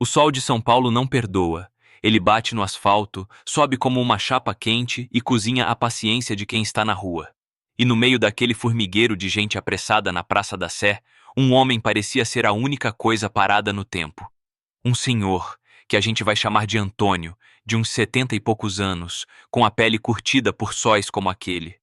O sol de São Paulo não perdoa. Ele bate no asfalto, sobe como uma chapa quente e cozinha a paciência de quem está na rua. E no meio daquele formigueiro de gente apressada na Praça da Sé, um homem parecia ser a única coisa parada no tempo. Um senhor, que a gente vai chamar de Antônio, de uns 70 e poucos anos, com a pele curtida por sóis como aquele.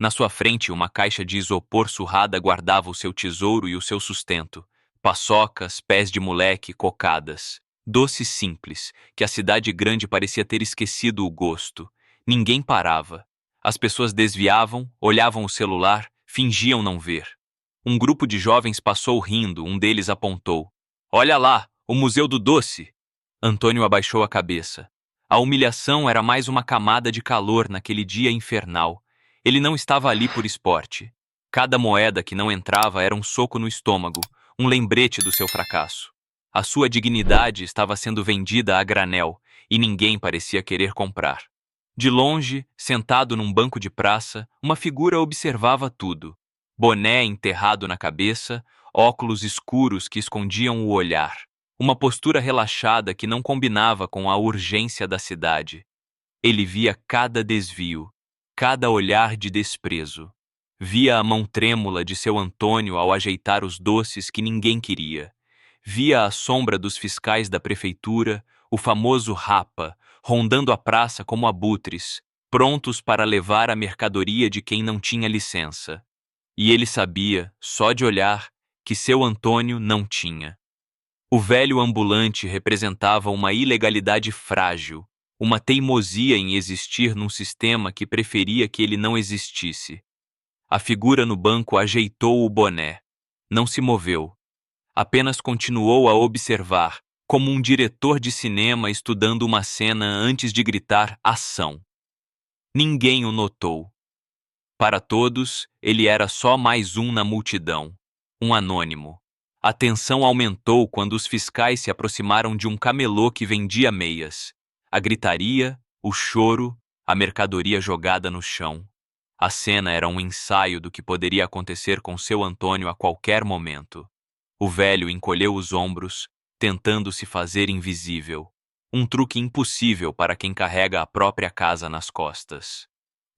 Na sua frente, uma caixa de isopor surrada guardava o seu tesouro e o seu sustento. Paçocas, pés de moleque, cocadas. Doces simples, que a cidade grande parecia ter esquecido o gosto. Ninguém parava. As pessoas desviavam, olhavam o celular, fingiam não ver. Um grupo de jovens passou rindo, um deles apontou. "Olha lá, o Museu do Doce!" Antônio abaixou a cabeça. A humilhação era mais uma camada de calor naquele dia infernal. Ele não estava ali por esporte. Cada moeda que não entrava era um soco no estômago, um lembrete do seu fracasso. A sua dignidade estava sendo vendida a granel, e ninguém parecia querer comprar. De longe, sentado num banco de praça, uma figura observava tudo. Boné enterrado na cabeça, óculos escuros que escondiam o olhar. Uma postura relaxada que não combinava com a urgência da cidade. Ele via cada desvio, cada olhar de desprezo. Via a mão trêmula de seu Antônio ao ajeitar os doces que ninguém queria. Via a sombra dos fiscais da prefeitura, o famoso Rapa, rondando a praça como abutres, prontos para levar a mercadoria de quem não tinha licença. E ele sabia, só de olhar, que seu Antônio não tinha. O velho ambulante representava uma ilegalidade frágil, uma teimosia em existir num sistema que preferia que ele não existisse. A figura no banco ajeitou o boné. Não se moveu. Apenas continuou a observar, como um diretor de cinema estudando uma cena antes de gritar ação. Ninguém o notou. Para todos, ele era só mais um na multidão, um anônimo. A tensão aumentou quando os fiscais se aproximaram de um camelô que vendia meias. A gritaria, o choro, a mercadoria jogada no chão. A cena era um ensaio do que poderia acontecer com seu Antônio a qualquer momento. O velho encolheu os ombros, tentando se fazer invisível. Um truque impossível para quem carrega a própria casa nas costas.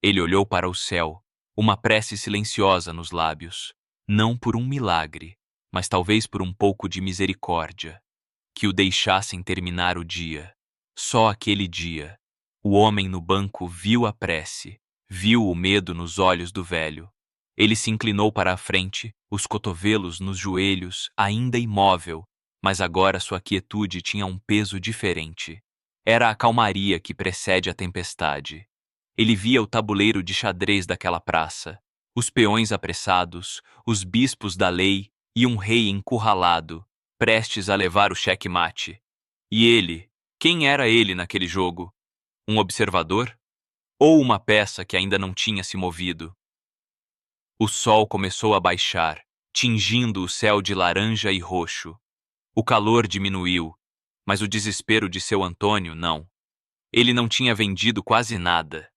Ele olhou para o céu, uma prece silenciosa nos lábios. Não por um milagre, mas talvez por um pouco de misericórdia. Que o deixassem terminar o dia. Só aquele dia. O homem no banco viu a prece, viu o medo nos olhos do velho. Ele se inclinou para a frente, os cotovelos nos joelhos, ainda imóvel, mas agora sua quietude tinha um peso diferente. Era a calmaria que precede a tempestade. Ele via o tabuleiro de xadrez daquela praça, os peões apressados, os bispos da lei e um rei encurralado, prestes a levar o xeque-mate. E ele, quem era ele naquele jogo? Um observador? Ou uma peça que ainda não tinha se movido? O sol começou a baixar, tingindo o céu de laranja e roxo. O calor diminuiu, mas o desespero de seu Antônio não. Ele não tinha vendido quase nada.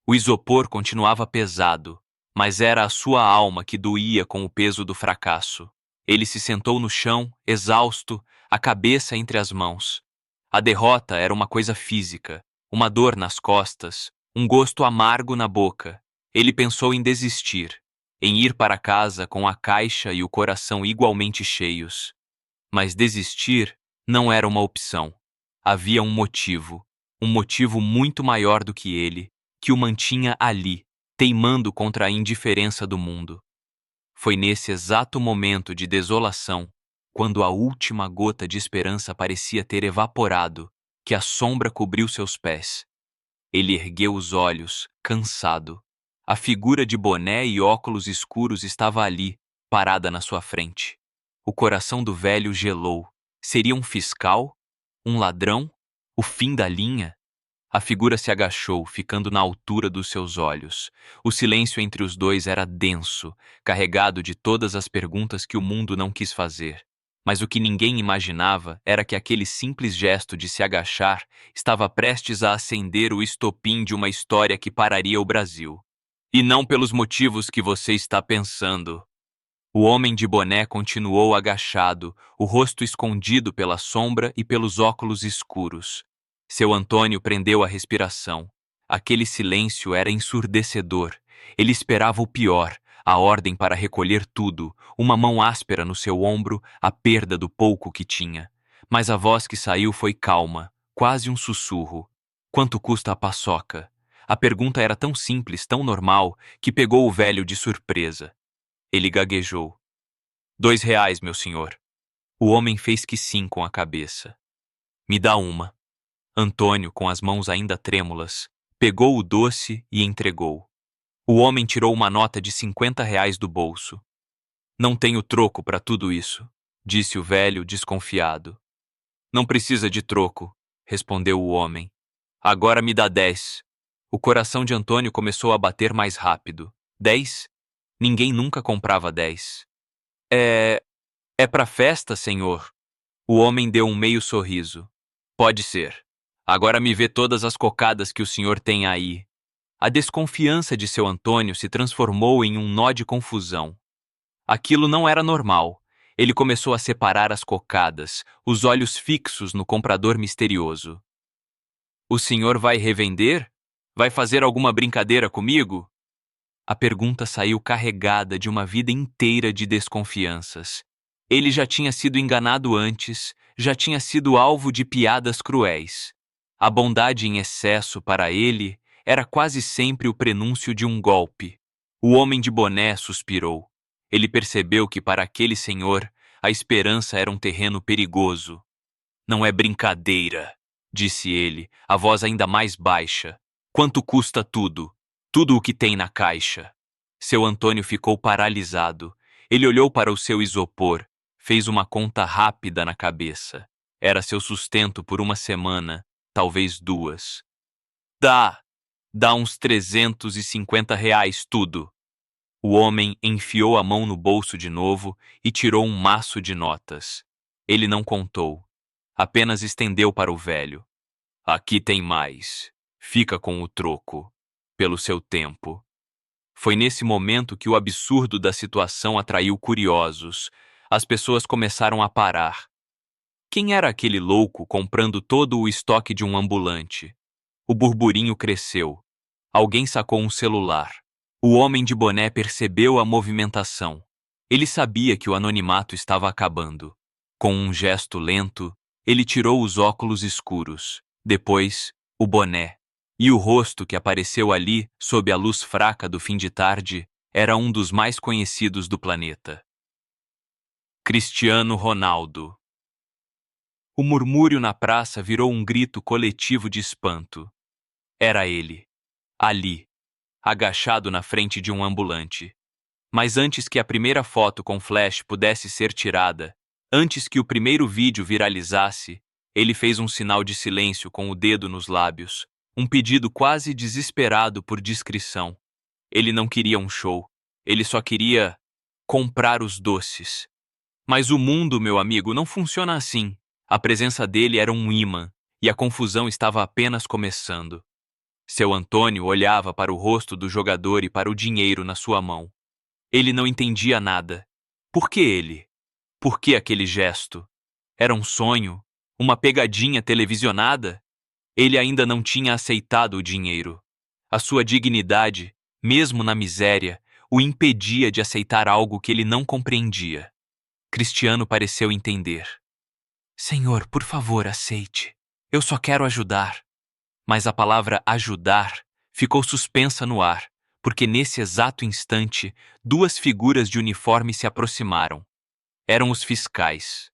O isopor continuava pesado, mas era a sua alma que doía com o peso do fracasso. Ele se sentou no chão, exausto, a cabeça entre as mãos. A derrota era uma coisa física, uma dor nas costas, um gosto amargo na boca. Ele pensou em desistir, em ir para casa com a caixa e o coração igualmente cheios. Mas desistir não era uma opção. Havia um motivo muito maior do que ele, que o mantinha ali, teimando contra a indiferença do mundo. Foi nesse exato momento de desolação, quando a última gota de esperança parecia ter evaporado, que a sombra cobriu seus pés. Ele ergueu os olhos, cansado. A figura de boné e óculos escuros estava ali, parada na sua frente. O coração do velho gelou. Seria um fiscal? Um ladrão? O fim da linha? A figura se agachou, ficando na altura dos seus olhos. O silêncio entre os dois era denso, carregado de todas as perguntas que o mundo não quis fazer. Mas o que ninguém imaginava era que aquele simples gesto de se agachar estava prestes a acender o estopim de uma história que pararia o Brasil. E não pelos motivos que você está pensando. O homem de boné continuou agachado, o rosto escondido pela sombra e pelos óculos escuros. Seu Antônio prendeu a respiração. Aquele silêncio era ensurdecedor. Ele esperava o pior, a ordem para recolher tudo, uma mão áspera no seu ombro, a perda do pouco que tinha. Mas a voz que saiu foi calma, quase um sussurro. Quanto custa a paçoca? A pergunta era tão simples, tão normal, que pegou o velho de surpresa. Ele gaguejou. R$ 2, meu senhor. O homem fez que sim com a cabeça. Me dá uma. Antônio, com as mãos ainda trêmulas, pegou o doce e entregou. O homem tirou uma nota de R$ 50 do bolso. Não tenho troco para tudo isso, disse o velho, desconfiado. Não precisa de troco, respondeu o homem. Agora me dá 10. O coração de Antônio começou a bater mais rápido. 10? Ninguém nunca comprava 10. É pra festa, senhor? O homem deu um meio sorriso. Pode ser. Agora me vê todas as cocadas que o senhor tem aí. A desconfiança de seu Antônio se transformou em um nó de confusão. Aquilo não era normal. Ele começou a separar as cocadas, os olhos fixos no comprador misterioso. O senhor vai revender? Vai fazer alguma brincadeira comigo? A pergunta saiu carregada de uma vida inteira de desconfianças. Ele já tinha sido enganado antes, já tinha sido alvo de piadas cruéis. A bondade em excesso para ele era quase sempre o prenúncio de um golpe. O homem de boné suspirou. Ele percebeu que para aquele senhor a esperança era um terreno perigoso. Não é brincadeira, disse ele, a voz ainda mais baixa. Quanto custa tudo? Tudo o que tem na caixa. Seu Antônio ficou paralisado. Ele olhou para o seu isopor, fez uma conta rápida na cabeça. Era seu sustento por uma semana, talvez 2. Dá uns R$ 350 tudo. O homem enfiou a mão no bolso de novo e tirou um maço de notas. Ele não contou, apenas estendeu para o velho. Aqui tem mais. Fica com o troco, pelo seu tempo. Foi nesse momento que o absurdo da situação atraiu curiosos. As pessoas começaram a parar. Quem era aquele louco comprando todo o estoque de um ambulante? O burburinho cresceu. Alguém sacou um celular. O homem de boné percebeu a movimentação. Ele sabia que o anonimato estava acabando. Com um gesto lento, ele tirou os óculos escuros. Depois, o boné. E o rosto que apareceu ali, sob a luz fraca do fim de tarde, era um dos mais conhecidos do planeta. Cristiano Ronaldo. O murmúrio na praça virou um grito coletivo de espanto. Era ele, ali, agachado na frente de um ambulante. Mas antes que a primeira foto com flash pudesse ser tirada, antes que o primeiro vídeo viralizasse, ele fez um sinal de silêncio com o dedo nos lábios, um pedido quase desesperado por discrição. Ele não queria um show, ele só queria comprar os doces. Mas o mundo, meu amigo, não funciona assim. A presença dele era um ímã, e a confusão estava apenas começando. Seu Antônio olhava para o rosto do jogador e para o dinheiro na sua mão. Ele não entendia nada. Por que ele? Por que aquele gesto? Era um sonho? Uma pegadinha televisionada? Ele ainda não tinha aceitado o dinheiro. A sua dignidade, mesmo na miséria, o impedia de aceitar algo que ele não compreendia. Cristiano pareceu entender. Senhor, por favor, aceite. Eu só quero ajudar. Mas a palavra ajudar ficou suspensa no ar, porque nesse exato instante, 2 figuras de uniforme se aproximaram. Eram os fiscais.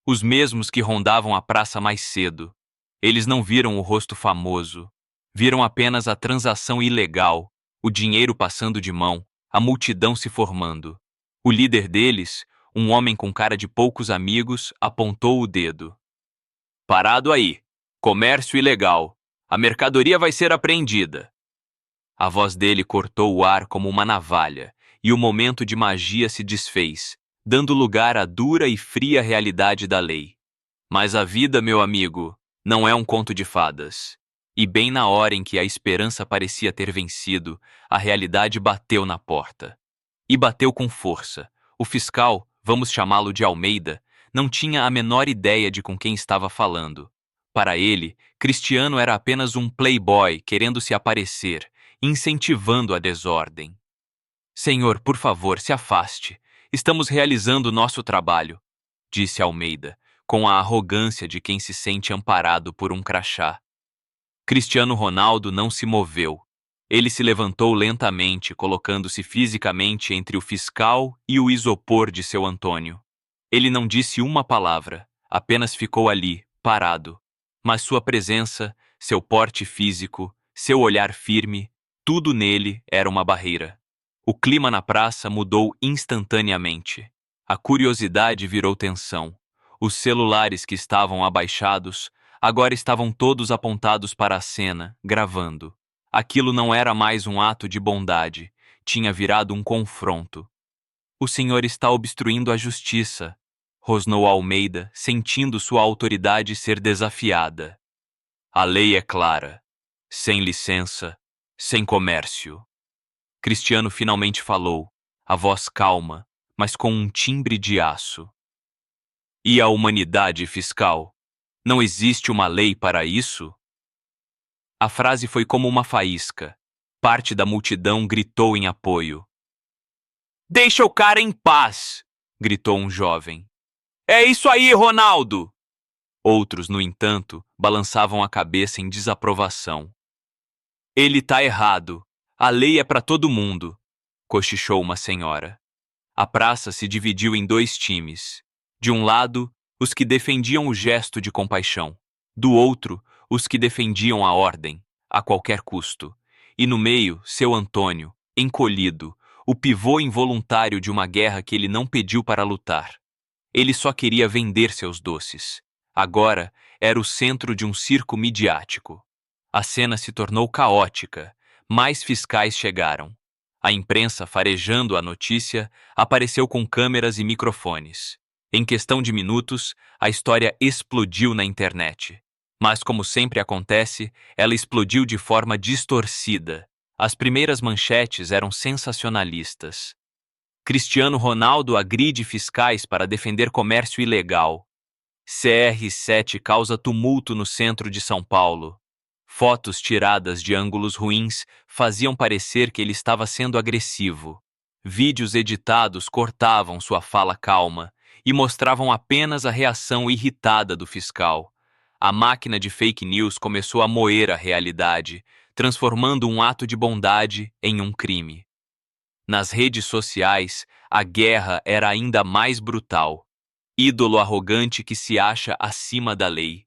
Os mesmos que rondavam a praça mais cedo. Eles não viram o rosto famoso. Viram apenas a transação ilegal, o dinheiro passando de mão, a multidão se formando. O líder deles, um homem com cara de poucos amigos, apontou o dedo. Parado aí. Comércio ilegal. A mercadoria vai ser apreendida. A voz dele cortou o ar como uma navalha, e o momento de magia se desfez, dando lugar à dura e fria realidade da lei. Mas a vida, meu amigo, não é um conto de fadas. E bem na hora em que a esperança parecia ter vencido, a realidade bateu na porta. E bateu com força. O fiscal, vamos chamá-lo de Almeida, não tinha a menor ideia de com quem estava falando. Para ele, Cristiano era apenas um playboy querendo se aparecer, incentivando a desordem. Senhor, por favor, se afaste. Estamos realizando nosso trabalho, disse Almeida, com a arrogância de quem se sente amparado por um crachá. Cristiano Ronaldo não se moveu. Ele se levantou lentamente, colocando-se fisicamente entre o fiscal e o isopor de seu Antônio. Ele não disse uma palavra, apenas ficou ali, parado. Mas sua presença, seu porte físico, seu olhar firme, tudo nele era uma barreira. O clima na praça mudou instantaneamente. A curiosidade virou tensão. Os celulares que estavam abaixados agora estavam todos apontados para a cena, gravando. Aquilo não era mais um ato de bondade, tinha virado um confronto. O senhor está obstruindo a justiça, rosnou Almeida, sentindo sua autoridade ser desafiada. A lei é clara. Sem licença, sem comércio. Cristiano finalmente falou, a voz calma, mas com um timbre de aço. E a humanidade fiscal? Não existe uma lei para isso? A frase foi como uma faísca. Parte da multidão gritou em apoio. Deixa o cara em paz! Gritou um jovem. É isso aí, Ronaldo! Outros, no entanto, balançavam a cabeça em desaprovação. Ele tá errado. A lei é para todo mundo, cochichou uma senhora. A praça se dividiu em dois times. De um lado, os que defendiam o gesto de compaixão. Do outro, os que defendiam a ordem, a qualquer custo. E no meio, seu Antônio, encolhido, o pivô involuntário de uma guerra que ele não pediu para lutar. Ele só queria vender seus doces. Agora, era o centro de um circo midiático. A cena se tornou caótica. Mais fiscais chegaram. A imprensa, farejando a notícia, apareceu com câmeras e microfones. Em questão de minutos, a história explodiu na internet. Mas, como sempre acontece, ela explodiu de forma distorcida. As primeiras manchetes eram sensacionalistas. Cristiano Ronaldo agride fiscais para defender comércio ilegal. CR7 causa tumulto no centro de São Paulo. Fotos tiradas de ângulos ruins faziam parecer que ele estava sendo agressivo. Vídeos editados cortavam sua fala calma e mostravam apenas a reação irritada do fiscal. A máquina de fake news começou a moer a realidade, transformando um ato de bondade em um crime. Nas redes sociais, a guerra era ainda mais brutal. Ídolo arrogante que se acha acima da lei.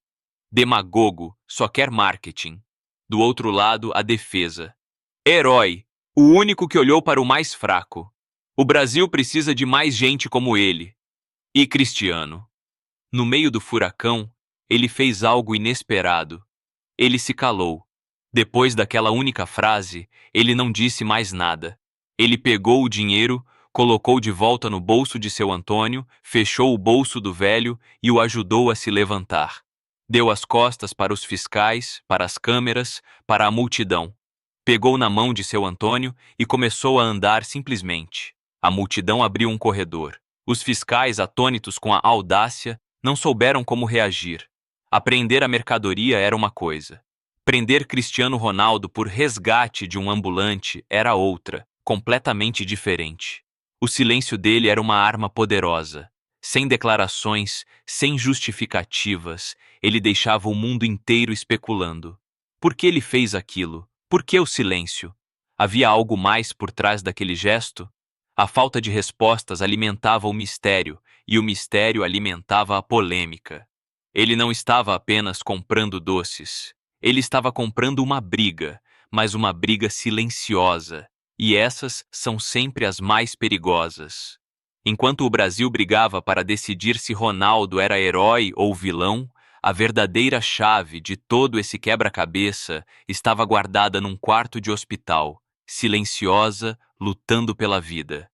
Demagogo, só quer marketing. Do outro lado, a defesa. Herói, o único que olhou para o mais fraco. O Brasil precisa de mais gente como ele. E Cristiano. No meio do furacão, ele fez algo inesperado. Ele se calou. Depois daquela única frase, ele não disse mais nada. Ele pegou o dinheiro, colocou de volta no bolso de seu Antônio, fechou o bolso do velho e o ajudou a se levantar. Deu as costas para os fiscais, para as câmeras, para a multidão. Pegou na mão de seu Antônio e começou a andar simplesmente. A multidão abriu um corredor. Os fiscais, atônitos com a audácia, não souberam como reagir. Apreender a mercadoria era uma coisa. Prender Cristiano Ronaldo por resgate de um ambulante era outra, completamente diferente. O silêncio dele era uma arma poderosa. Sem declarações, sem justificativas, ele deixava o mundo inteiro especulando. Por que ele fez aquilo? Por que o silêncio? Havia algo mais por trás daquele gesto? A falta de respostas alimentava o mistério, e o mistério alimentava a polêmica. Ele não estava apenas comprando doces. Ele estava comprando uma briga, mas uma briga silenciosa. E essas são sempre as mais perigosas. Enquanto o Brasil brigava para decidir se Ronaldo era herói ou vilão, a verdadeira chave de todo esse quebra-cabeça estava guardada num quarto de hospital, silenciosa, lutando pela vida.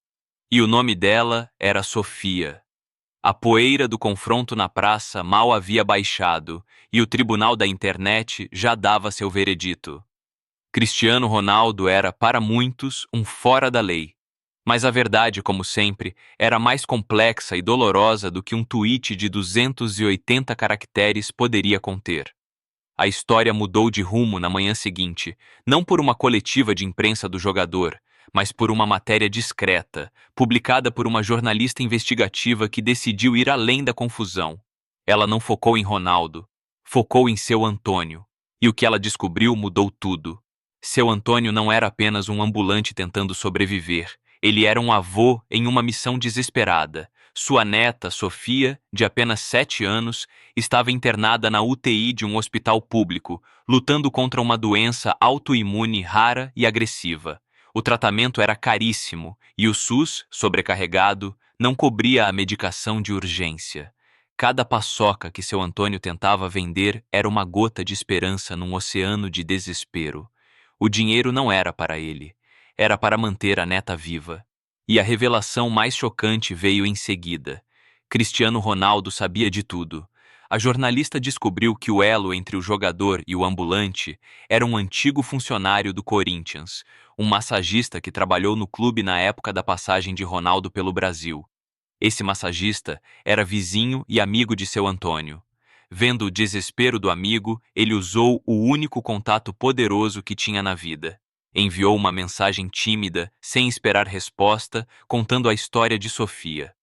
E o nome dela era Sofia. A poeira do confronto na praça mal havia baixado, e o tribunal da internet já dava seu veredito. Cristiano Ronaldo era, para muitos, um fora da lei. Mas a verdade, como sempre, era mais complexa e dolorosa do que um tweet de 280 caracteres poderia conter. A história mudou de rumo na manhã seguinte, não por uma coletiva de imprensa do jogador, mas por uma matéria discreta, publicada por uma jornalista investigativa que decidiu ir além da confusão. Ela não focou em Ronaldo, focou em seu Antônio. E o que ela descobriu mudou tudo. Seu Antônio não era apenas um ambulante tentando sobreviver, ele era um avô em uma missão desesperada. Sua neta, Sofia, de apenas 7 anos, estava internada na UTI de um hospital público, lutando contra uma doença autoimune rara e agressiva. O tratamento era caríssimo e o SUS, sobrecarregado, não cobria a medicação de urgência. Cada paçoca que seu Antônio tentava vender era uma gota de esperança num oceano de desespero. O dinheiro não era para ele, era para manter a neta viva. E a revelação mais chocante veio em seguida. Cristiano Ronaldo sabia de tudo. A jornalista descobriu que o elo entre o jogador e o ambulante era um antigo funcionário do Corinthians, um massagista que trabalhou no clube na época da passagem de Ronaldo pelo Brasil. Esse massagista era vizinho e amigo de seu Antônio. Vendo o desespero do amigo, ele usou o único contato poderoso que tinha na vida. Enviou uma mensagem tímida, sem esperar resposta, contando a história de Sofia.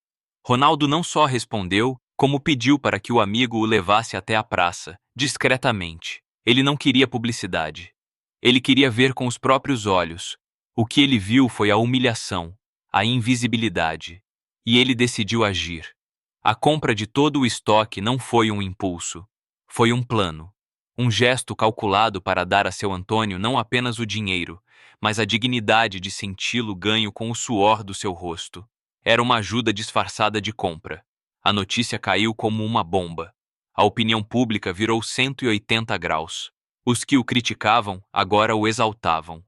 Ronaldo não só respondeu, como pediu para que o amigo o levasse até a praça, discretamente. Ele não queria publicidade. Ele queria ver com os próprios olhos. O que ele viu foi a humilhação, a invisibilidade. E ele decidiu agir. A compra de todo o estoque não foi um impulso. Foi um plano. Um gesto calculado para dar a seu Antônio não apenas o dinheiro, mas a dignidade de senti-lo ganho com o suor do seu rosto. Era uma ajuda disfarçada de compra. A notícia caiu como uma bomba. A opinião pública virou 180 graus. Os que o criticavam agora o exaltavam.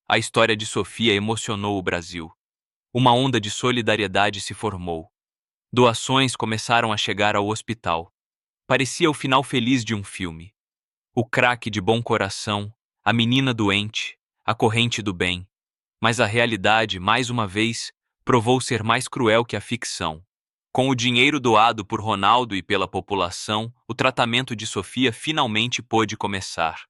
A história de Sofia emocionou o Brasil. Uma onda de solidariedade se formou. Doações começaram a chegar ao hospital. Parecia o final feliz de um filme. O craque de bom coração, a menina doente, a corrente do bem. Mas a realidade, mais uma vez, provou ser mais cruel que a ficção. Com o dinheiro doado por Ronaldo e pela população, o tratamento de Sofia finalmente pôde começar.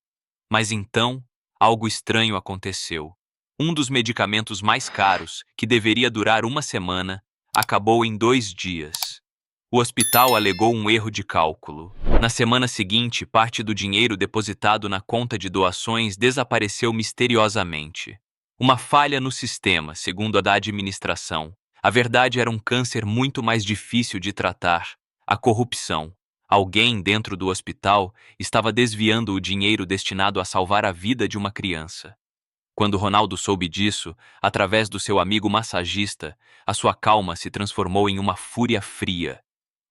Mas então, algo estranho aconteceu. Um dos medicamentos mais caros, que deveria durar uma semana, acabou em 2 dias. O hospital alegou um erro de cálculo. Na semana seguinte, parte do dinheiro depositado na conta de doações desapareceu misteriosamente. Uma falha no sistema, segundo a da administração. A verdade era um câncer muito mais difícil de tratar: a corrupção. Alguém dentro do hospital estava desviando o dinheiro destinado a salvar a vida de uma criança. Quando Ronaldo soube disso, através do seu amigo massagista, a sua calma se transformou em uma fúria fria.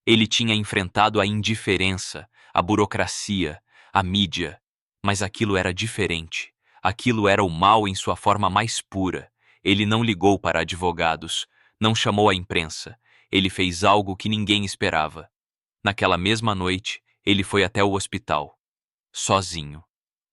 Ele tinha enfrentado a indiferença, a burocracia, a mídia. Mas aquilo era diferente. Aquilo era o mal em sua forma mais pura. Ele não ligou para advogados, não chamou a imprensa. Ele fez algo que ninguém esperava. Naquela mesma noite, ele foi até o hospital. Sozinho.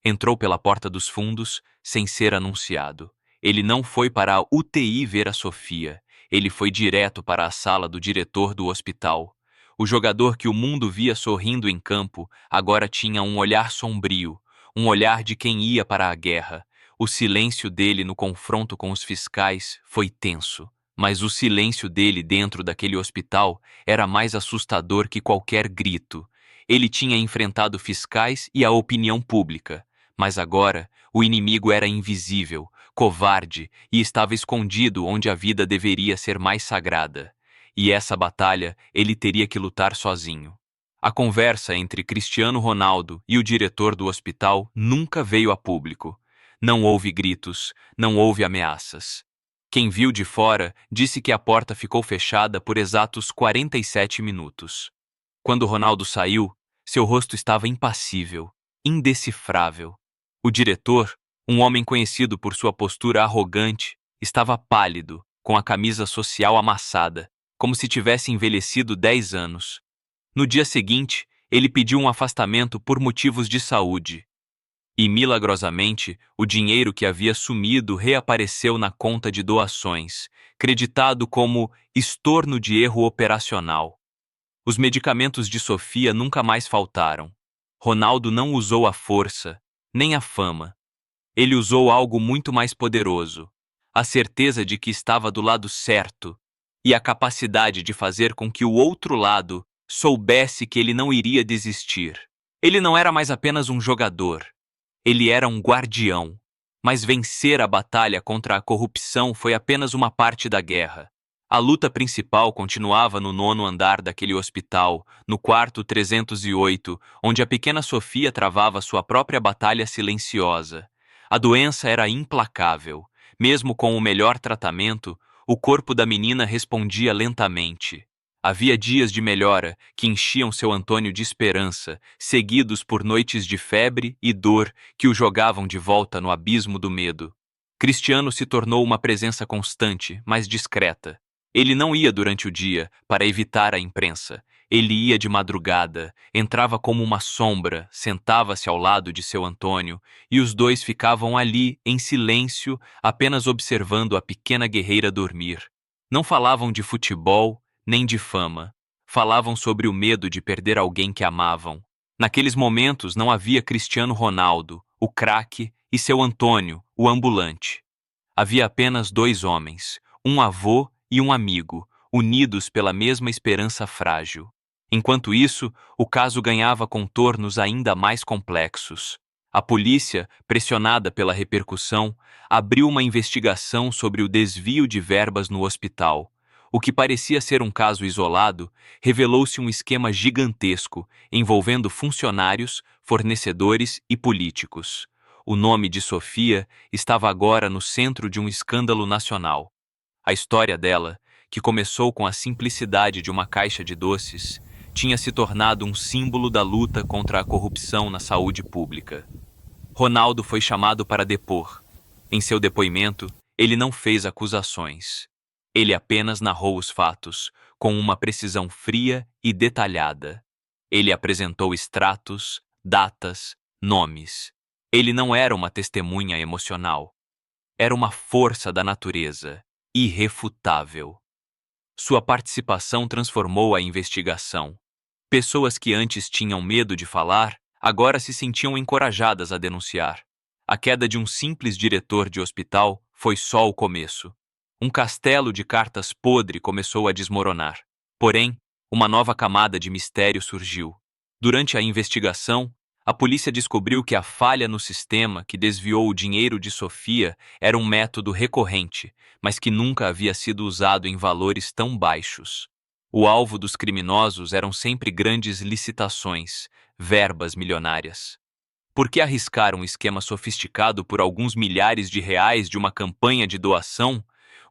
Entrou pela porta dos fundos, sem ser anunciado. Ele não foi para a UTI ver a Sofia. Ele foi direto para a sala do diretor do hospital. O jogador que o mundo via sorrindo em campo agora tinha um olhar sombrio, um olhar de quem ia para a guerra. O silêncio dele no confronto com os fiscais foi tenso, mas o silêncio dele dentro daquele hospital era mais assustador que qualquer grito. Ele tinha enfrentado fiscais e a opinião pública, mas agora o inimigo era invisível, covarde e estava escondido onde a vida deveria ser mais sagrada. E essa batalha ele teria que lutar sozinho. A conversa entre Cristiano Ronaldo e o diretor do hospital nunca veio a público. Não houve gritos, não houve ameaças. Quem viu de fora disse que a porta ficou fechada por exatos 47 minutos. Quando Ronaldo saiu, seu rosto estava impassível, indecifrável. O diretor, um homem conhecido por sua postura arrogante, estava pálido, com a camisa social amassada, como se tivesse envelhecido 10 anos. No dia seguinte, ele pediu um afastamento por motivos de saúde. E, milagrosamente, o dinheiro que havia sumido reapareceu na conta de doações, creditado como estorno de erro operacional. Os medicamentos de Sofia nunca mais faltaram. Ronaldo não usou a força, nem a fama. Ele usou algo muito mais poderoso: a certeza de que estava do lado certo e a capacidade de fazer com que o outro lado soubesse que ele não iria desistir. Ele não era mais apenas um jogador, ele era um guardião. Mas vencer a batalha contra a corrupção foi apenas uma parte da guerra. A luta principal continuava no nono andar daquele hospital, no quarto 308, onde a pequena Sofia travava sua própria batalha silenciosa. A doença era implacável. Mesmo com o melhor tratamento, o corpo da menina respondia lentamente. Havia dias de melhora que enchiam seu Antônio de esperança, seguidos por noites de febre e dor que o jogavam de volta no abismo do medo. Cristiano se tornou uma presença constante, mas discreta. Ele não ia durante o dia para evitar a imprensa. Ele ia de madrugada, entrava como uma sombra, sentava-se ao lado de seu Antônio, e os dois ficavam ali, em silêncio, apenas observando a pequena guerreira dormir. Não falavam de futebol, nem de fama. Falavam sobre o medo de perder alguém que amavam. Naqueles momentos não havia Cristiano Ronaldo, o craque, e seu Antônio, o ambulante. Havia apenas dois homens, um avô e um amigo, unidos pela mesma esperança frágil. Enquanto isso, o caso ganhava contornos ainda mais complexos. A polícia, pressionada pela repercussão, abriu uma investigação sobre o desvio de verbas no hospital. O que parecia ser um caso isolado revelou-se um esquema gigantesco envolvendo funcionários, fornecedores e políticos. O nome de Sofia estava agora no centro de um escândalo nacional. A história dela, que começou com a simplicidade de uma caixa de doces, tinha se tornado um símbolo da luta contra a corrupção na saúde pública. Ronaldo foi chamado para depor. Em seu depoimento, ele não fez acusações. Ele apenas narrou os fatos, com uma precisão fria e detalhada. Ele apresentou extratos, datas, nomes. Ele não era uma testemunha emocional. Era uma força da natureza, irrefutável. Sua participação transformou a investigação. Pessoas que antes tinham medo de falar, agora se sentiam encorajadas a denunciar. A queda de um simples diretor de hospital foi só o começo. Um castelo de cartas podre começou a desmoronar. Porém, uma nova camada de mistério surgiu. Durante a investigação, a polícia descobriu que a falha no sistema que desviou o dinheiro de Sofia era um método recorrente, mas que nunca havia sido usado em valores tão baixos. O alvo dos criminosos eram sempre grandes licitações, verbas milionárias. Por que arriscar um esquema sofisticado por alguns milhares de reais de uma campanha de doação?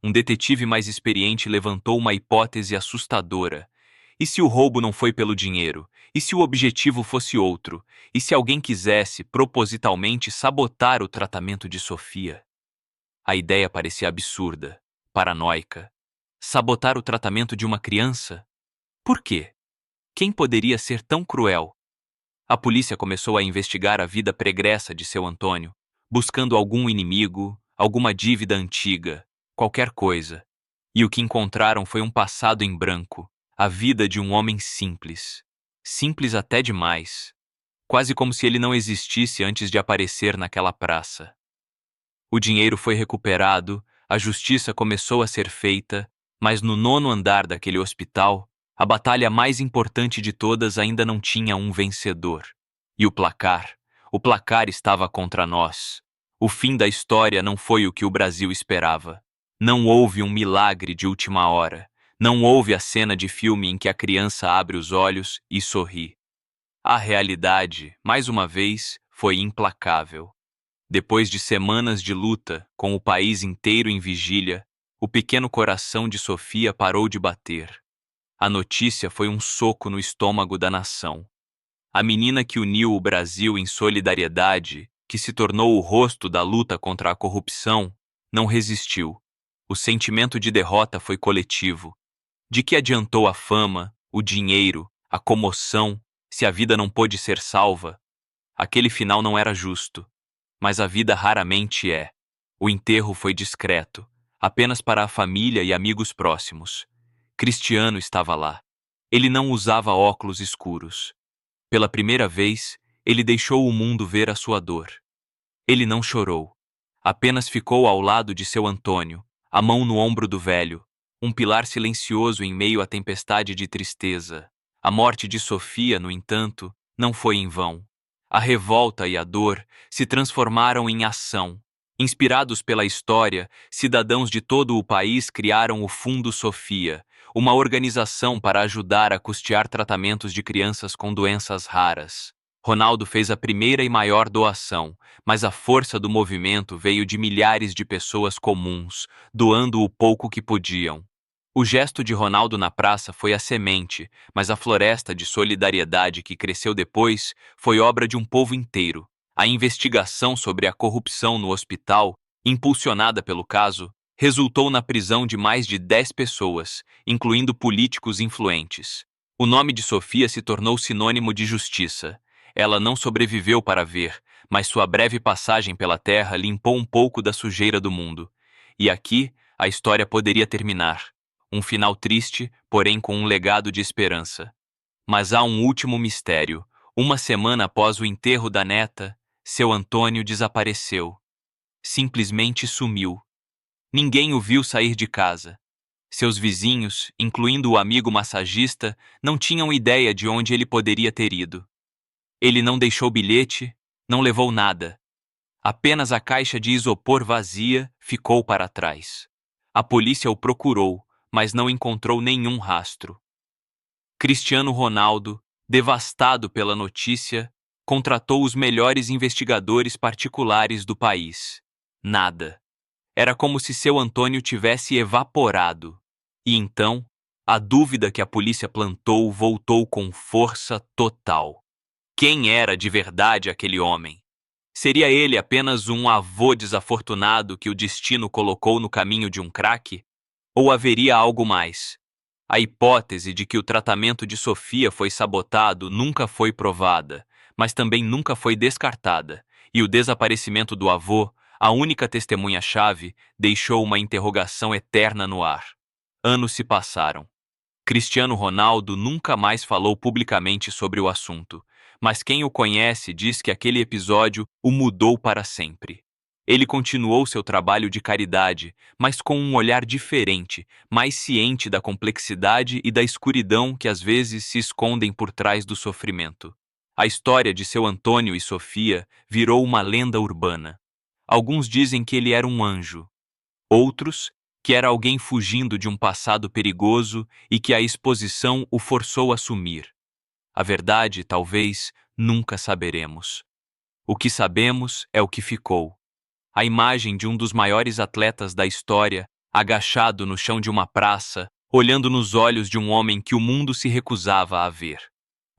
Um detetive mais experiente levantou uma hipótese assustadora. E se o roubo não foi pelo dinheiro? E se o objetivo fosse outro? E se alguém quisesse, propositalmente, sabotar o tratamento de Sofia? A ideia parecia absurda, paranoica. Sabotar o tratamento de uma criança? Por quê? Quem poderia ser tão cruel? A polícia começou a investigar a vida pregressa de seu Antônio, buscando algum inimigo, alguma dívida antiga, qualquer coisa. E o que encontraram foi um passado em branco, a vida de um homem simples. Simples até demais. Quase como se ele não existisse antes de aparecer naquela praça. O dinheiro foi recuperado, a justiça começou a ser feita, mas no nono andar daquele hospital, a batalha mais importante de todas ainda não tinha um vencedor. E o placar estava contra nós. O fim da história não foi o que o Brasil esperava. Não houve um milagre de última hora. Não houve a cena de filme em que a criança abre os olhos e sorri. A realidade, mais uma vez, foi implacável. Depois de semanas de luta, com o país inteiro em vigília, o pequeno coração de Sofia parou de bater. A notícia foi um soco no estômago da nação. A menina que uniu o Brasil em solidariedade, que se tornou o rosto da luta contra a corrupção, não resistiu. O sentimento de derrota foi coletivo. De que adiantou a fama, o dinheiro, a comoção, se a vida não pôde ser salva? Aquele final não era justo. mas a vida raramente é. O enterro foi discreto, apenas para a família e amigos próximos. Cristiano estava lá. Ele não usava óculos escuros. Pela primeira vez, ele deixou o mundo ver a sua dor. Ele não chorou. Apenas ficou ao lado de seu Antônio, a mão no ombro do velho, um pilar silencioso em meio à tempestade de tristeza. A morte de Sofia, no entanto, não foi em vão. A revolta e a dor se transformaram em ação. Inspirados pela história, cidadãos de todo o país criaram o Fundo Sofia, uma organização para ajudar a custear tratamentos de crianças com doenças raras. Ronaldo fez a primeira e maior doação, mas a força do movimento veio de milhares de pessoas comuns, doando o pouco que podiam. O gesto de Ronaldo na praça foi a semente, mas a floresta de solidariedade que cresceu depois foi obra de um povo inteiro. A investigação sobre a corrupção no hospital, impulsionada pelo caso, resultou na prisão de mais de 10 pessoas, incluindo políticos influentes. O nome de Sofia se tornou sinônimo de justiça. Ela não sobreviveu para ver, mas sua breve passagem pela Terra limpou um pouco da sujeira do mundo. E aqui, a história poderia terminar. Um final triste, porém com um legado de esperança. Mas há um último mistério. Uma semana após o enterro da neta, seu Antônio desapareceu. Simplesmente sumiu. Ninguém o viu sair de casa. Seus vizinhos, incluindo o amigo massagista, não tinham ideia de onde ele poderia ter ido. Ele não deixou bilhete, não levou nada. Apenas a caixa de isopor vazia ficou para trás. A polícia o procurou, mas não encontrou nenhum rastro. Cristiano Ronaldo, devastado pela notícia, contratou os melhores investigadores particulares do país. Nada. Era como se seu Antônio tivesse evaporado. E então, a dúvida que a polícia plantou voltou com força total. Quem era de verdade aquele homem? Seria ele apenas um avô desafortunado que o destino colocou no caminho de um craque? Ou haveria algo mais? A hipótese de que o tratamento de Sofia foi sabotado nunca foi provada, mas também nunca foi descartada, e o desaparecimento do avô, a única testemunha-chave, deixou uma interrogação eterna no ar. Anos se passaram. Cristiano Ronaldo nunca mais falou publicamente sobre o assunto, mas quem o conhece diz que aquele episódio o mudou para sempre. Ele continuou seu trabalho de caridade, mas com um olhar diferente, mais ciente da complexidade e da escuridão que às vezes se escondem por trás do sofrimento. A história de seu Antônio e Sofia virou uma lenda urbana. Alguns dizem que ele era um anjo. Outros, que era alguém fugindo de um passado perigoso e que a exposição o forçou a sumir. A verdade, talvez, nunca saberemos. O que sabemos é o que ficou. A imagem de um dos maiores atletas da história, agachado no chão de uma praça, olhando nos olhos de um homem que o mundo se recusava a ver.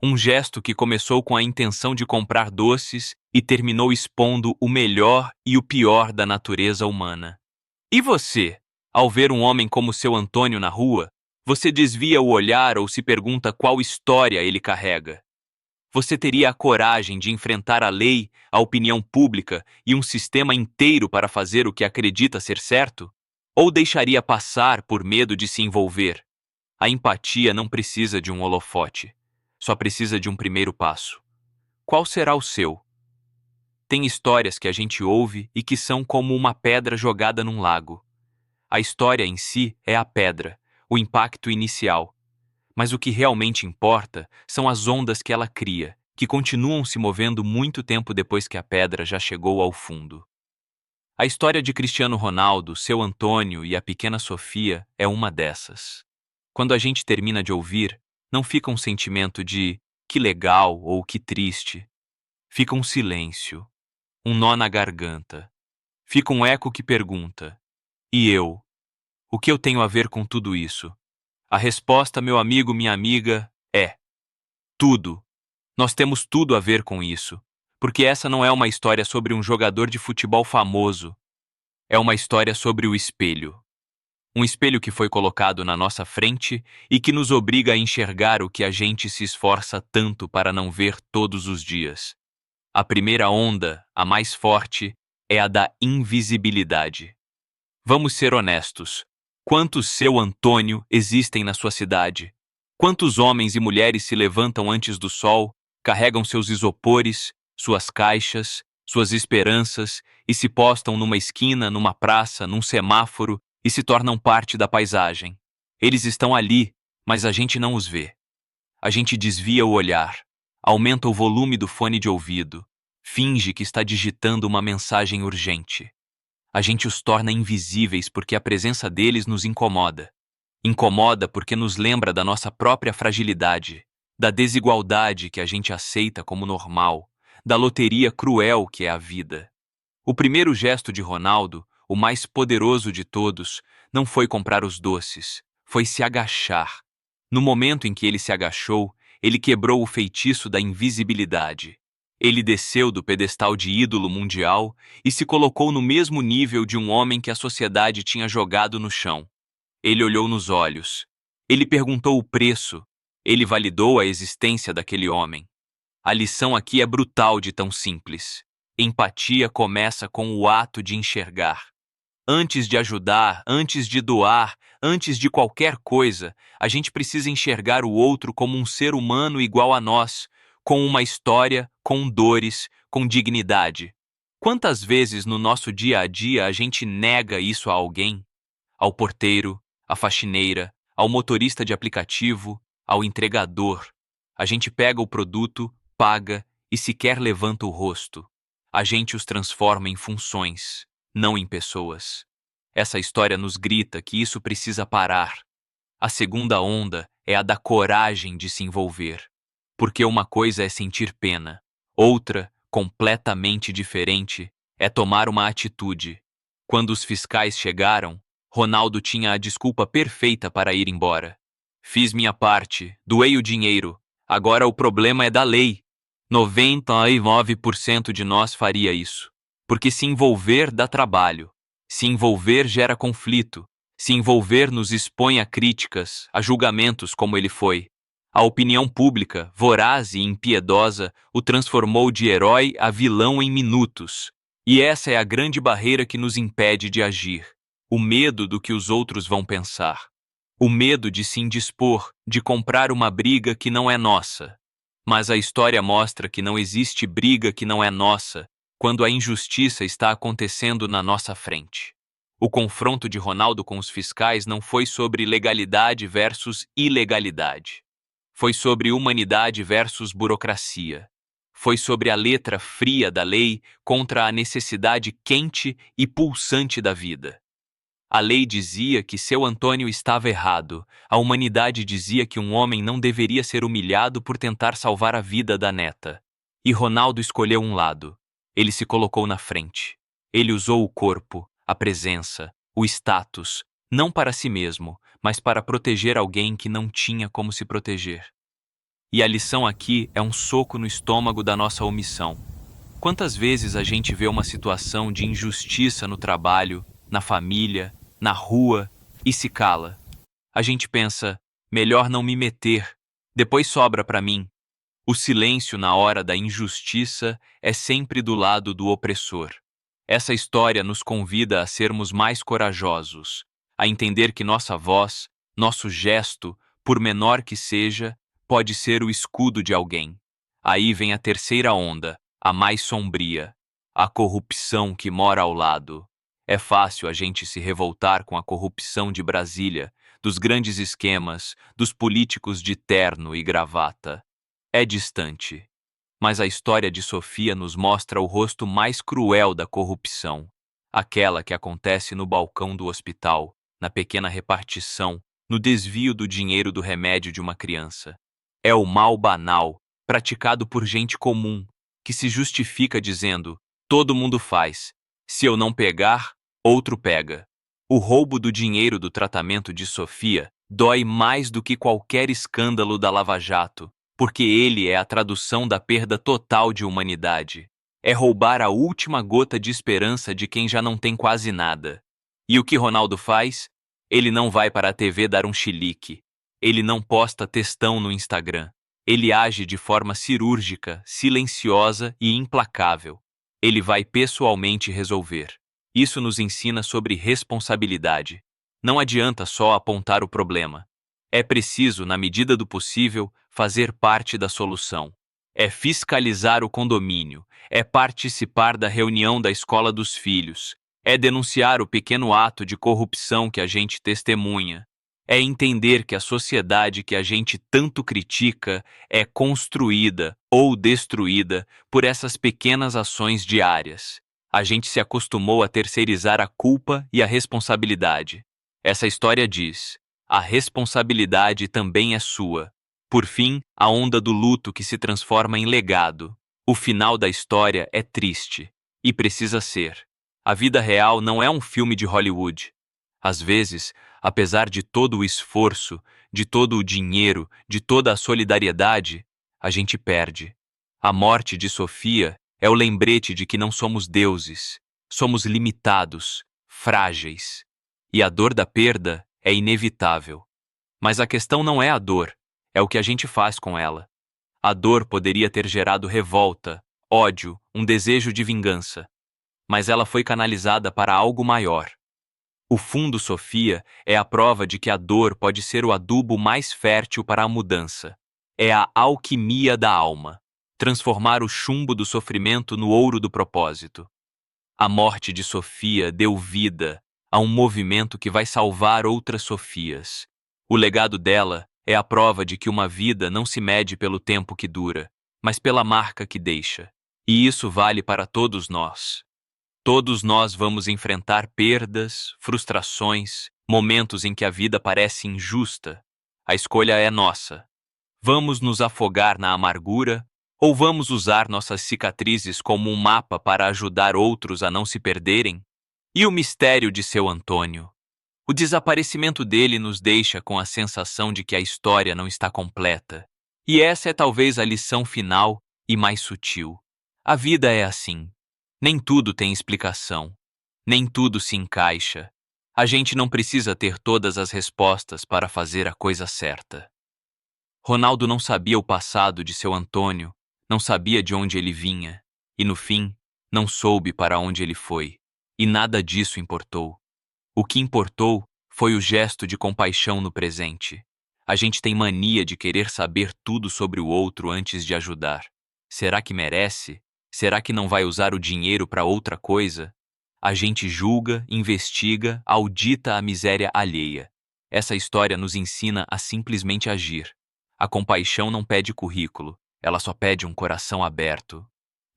Um gesto que começou com a intenção de comprar doces e terminou expondo o melhor e o pior da natureza humana. E você, ao ver um homem como seu Antônio na rua, você desvia o olhar ou se pergunta qual história ele carrega? Você teria a coragem de enfrentar a lei, a opinião pública e um sistema inteiro para fazer o que acredita ser certo? Ou deixaria passar por medo de se envolver? A empatia não precisa de um holofote, só precisa de um primeiro passo. Qual será o seu? Tem histórias que a gente ouve e que são como uma pedra jogada num lago. A história em si é a pedra, o impacto inicial. Mas o que realmente importa são as ondas que ela cria, que continuam se movendo muito tempo depois que a pedra já chegou ao fundo. A história de Cristiano Ronaldo, seu Antônio e a pequena Sofia é uma dessas. Quando a gente termina de ouvir, não fica um sentimento de que legal ou que triste. Fica um silêncio, um nó na garganta. Fica um eco que pergunta: e eu? O que eu tenho a ver com tudo isso? A resposta, meu amigo, minha amiga, é tudo. Nós temos tudo a ver com isso, porque essa não é uma história sobre um jogador de futebol famoso, é uma história sobre o espelho. Um espelho que foi colocado na nossa frente e que nos obriga a enxergar o que a gente se esforça tanto para não ver todos os dias. A primeira onda, a mais forte, é a da invisibilidade. Vamos ser honestos. Quantos seu Antônio existem na sua cidade? Quantos homens e mulheres se levantam antes do sol, carregam seus isopores, suas caixas, suas esperanças e se postam numa esquina, numa praça, num semáforo e se tornam parte da paisagem? Eles estão ali, mas a gente não os vê. A gente desvia o olhar, aumenta o volume do fone de ouvido, finge que está digitando uma mensagem urgente. A gente os torna invisíveis porque a presença deles nos incomoda. Incomoda porque nos lembra da nossa própria fragilidade, da desigualdade que a gente aceita como normal, da loteria cruel que é a vida. O primeiro gesto de Ronaldo, o mais poderoso de todos, não foi comprar os doces, foi se agachar. No momento em que ele se agachou, ele quebrou o feitiço da invisibilidade. Ele desceu do pedestal de ídolo mundial e se colocou no mesmo nível de um homem que a sociedade tinha jogado no chão. Ele olhou nos olhos. Ele perguntou o preço. Ele validou a existência daquele homem. A lição aqui é brutal de tão simples. Empatia começa com o ato de enxergar. Antes de ajudar, antes de doar, antes de qualquer coisa, a gente precisa enxergar o outro como um ser humano igual a nós, com uma história, com dores, com dignidade. Quantas vezes no nosso dia a dia a gente nega isso a alguém? Ao porteiro, à faxineira, ao motorista de aplicativo, ao entregador. A gente pega o produto, paga e sequer levanta o rosto. A gente os transforma em funções, não em pessoas. Essa história nos grita que isso precisa parar. A segunda onda é a da coragem de se envolver. Porque uma coisa é sentir pena, outra, completamente diferente, é tomar uma atitude. Quando os fiscais chegaram, Ronaldo tinha a desculpa perfeita para ir embora. Fiz minha parte, doei o dinheiro, agora o problema é da lei. 99% de nós faria isso. Porque se envolver dá trabalho. Se envolver gera conflito. Se envolver nos expõe a críticas, a julgamentos como ele foi. A opinião pública, voraz e impiedosa, o transformou de herói a vilão em minutos. E essa é a grande barreira que nos impede de agir. O medo do que os outros vão pensar. O medo de se indispor, de comprar uma briga que não é nossa. Mas a história mostra que não existe briga que não é nossa, quando a injustiça está acontecendo na nossa frente. O confronto de Ronaldo com os fiscais não foi sobre legalidade versus ilegalidade. Foi sobre humanidade versus burocracia. Foi sobre a letra fria da lei contra a necessidade quente e pulsante da vida. A lei dizia que seu Antônio estava errado. A humanidade dizia que um homem não deveria ser humilhado por tentar salvar a vida da neta. E Ronaldo escolheu um lado. Ele se colocou na frente. Ele usou o corpo, a presença, o status, não para si mesmo, mas para proteger alguém que não tinha como se proteger. E a lição aqui é um soco no estômago da nossa omissão. Quantas vezes a gente vê uma situação de injustiça no trabalho, na família, na rua, e se cala? A gente pensa, melhor não me meter, depois sobra para mim. O silêncio na hora da injustiça é sempre do lado do opressor. Essa história nos convida a sermos mais corajosos, a entender que nossa voz, nosso gesto, por menor que seja, pode ser o escudo de alguém. Aí vem a terceira onda, a mais sombria, a corrupção que mora ao lado. É fácil a gente se revoltar com a corrupção de Brasília, dos grandes esquemas, dos políticos de terno e gravata. É distante. Mas a história de Sofia nos mostra o rosto mais cruel da corrupção, aquela que acontece no balcão do hospital, na pequena repartição, no desvio do dinheiro do remédio de uma criança. É o mal banal, praticado por gente comum, que se justifica dizendo: todo mundo faz. Se eu não pegar, outro pega. O roubo do dinheiro do tratamento de Sofia dói mais do que qualquer escândalo da Lava Jato, porque ele é a tradução da perda total de humanidade. É roubar a última gota de esperança de quem já não tem quase nada. E o que Ronaldo faz? Ele não vai para a TV dar um chilique. Ele não posta textão no Instagram. Ele age de forma cirúrgica, silenciosa e implacável. Ele vai pessoalmente resolver. Isso nos ensina sobre responsabilidade. Não adianta só apontar o problema. É preciso, na medida do possível, fazer parte da solução. É fiscalizar o condomínio, é participar da reunião da escola dos filhos, é denunciar o pequeno ato de corrupção que a gente testemunha. É entender que a sociedade que a gente tanto critica é construída ou destruída por essas pequenas ações diárias. A gente se acostumou a terceirizar a culpa e a responsabilidade. Essa história diz: a responsabilidade também é sua. Por fim, a onda do luto que se transforma em legado. O final da história é triste. E precisa ser. A vida real não é um filme de Hollywood. Às vezes, apesar de todo o esforço, de todo o dinheiro, de toda a solidariedade, a gente perde. A morte de Sofia é o lembrete de que não somos deuses, somos limitados, frágeis. E a dor da perda é inevitável. Mas a questão não é a dor, é o que a gente faz com ela. A dor poderia ter gerado revolta, ódio, um desejo de vingança. Mas ela foi canalizada para algo maior. O fundo Sofia é a prova de que a dor pode ser o adubo mais fértil para a mudança. É a alquimia da alma, transformar o chumbo do sofrimento no ouro do propósito. A morte de Sofia deu vida a um movimento que vai salvar outras Sofias. O legado dela é a prova de que uma vida não se mede pelo tempo que dura, mas pela marca que deixa. E isso vale para todos nós. Todos nós vamos enfrentar perdas, frustrações, momentos em que a vida parece injusta. A escolha é nossa. Vamos nos afogar na amargura ou vamos usar nossas cicatrizes como um mapa para ajudar outros a não se perderem? E o mistério de seu Antônio? O desaparecimento dele nos deixa com a sensação de que a história não está completa. E essa é talvez a lição final e mais sutil. A vida é assim. Nem tudo tem explicação. Nem tudo se encaixa. A gente não precisa ter todas as respostas para fazer a coisa certa. Ronaldo não sabia o passado de seu Antônio, não sabia de onde ele vinha, e no fim, não soube para onde ele foi. E nada disso importou. O que importou foi o gesto de compaixão no presente. A gente tem mania de querer saber tudo sobre o outro antes de ajudar. Será que merece? Será que não vai usar o dinheiro para outra coisa? A gente julga, investiga, audita a miséria alheia. Essa história nos ensina a simplesmente agir. A compaixão não pede currículo, ela só pede um coração aberto.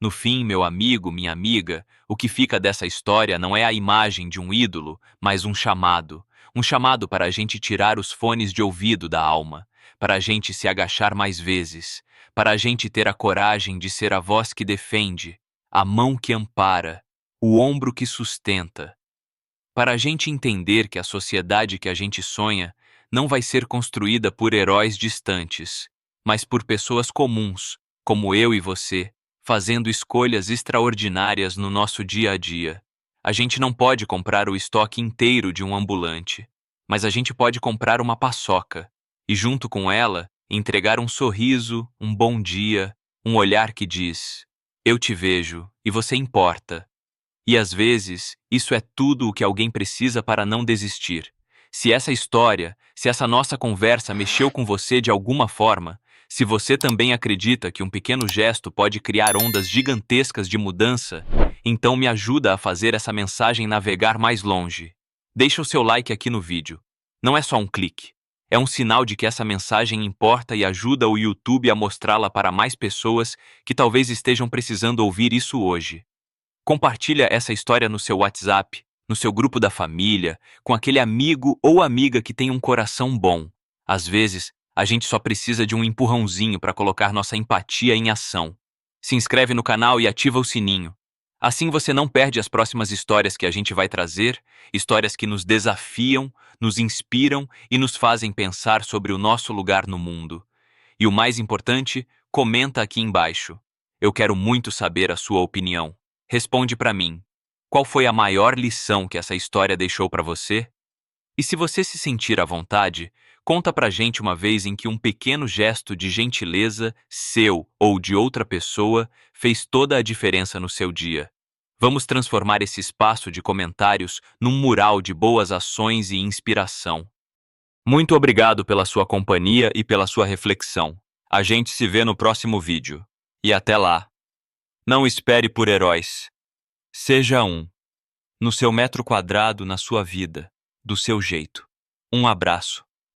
No fim, meu amigo, minha amiga, o que fica dessa história não é a imagem de um ídolo, mas um chamado. Um chamado para a gente tirar os fones de ouvido da alma, para a gente se agachar mais vezes, para a gente ter a coragem de ser a voz que defende, a mão que ampara, o ombro que sustenta. Para a gente entender que a sociedade que a gente sonha não vai ser construída por heróis distantes, mas por pessoas comuns, como eu e você, fazendo escolhas extraordinárias no nosso dia a dia. A gente não pode comprar o estoque inteiro de um ambulante, mas a gente pode comprar uma paçoca e, junto com ela, entregar um sorriso, um bom dia, um olhar que diz: eu te vejo e você importa. E às vezes, isso é tudo o que alguém precisa para não desistir. Se essa história, se essa nossa conversa mexeu com você de alguma forma, se você também acredita que um pequeno gesto pode criar ondas gigantescas de mudança, então me ajuda a fazer essa mensagem navegar mais longe. Deixa o seu like aqui no vídeo. Não é só um clique. É um sinal de que essa mensagem importa e ajuda o YouTube a mostrá-la para mais pessoas que talvez estejam precisando ouvir isso hoje. Compartilha essa história no seu WhatsApp, no seu grupo da família, com aquele amigo ou amiga que tem um coração bom. Às vezes, a gente só precisa de um empurrãozinho para colocar nossa empatia em ação. Se inscreve no canal e ativa o sininho. Assim você não perde as próximas histórias que a gente vai trazer, histórias que nos desafiam, nos inspiram e nos fazem pensar sobre o nosso lugar no mundo. E o mais importante, comenta aqui embaixo. Eu quero muito saber a sua opinião. Responde para mim. Qual foi a maior lição que essa história deixou para você? E se você se sentir à vontade, Conta pra gente uma vez em que um pequeno gesto de gentileza, seu ou de outra pessoa, fez toda a diferença no seu dia. Vamos transformar esse espaço de comentários num mural de boas ações e inspiração. Muito obrigado pela sua companhia e pela sua reflexão. A gente se vê no próximo vídeo. E até lá. Não espere por heróis. Seja um. No seu metro quadrado, na sua vida. Do seu jeito. Um abraço.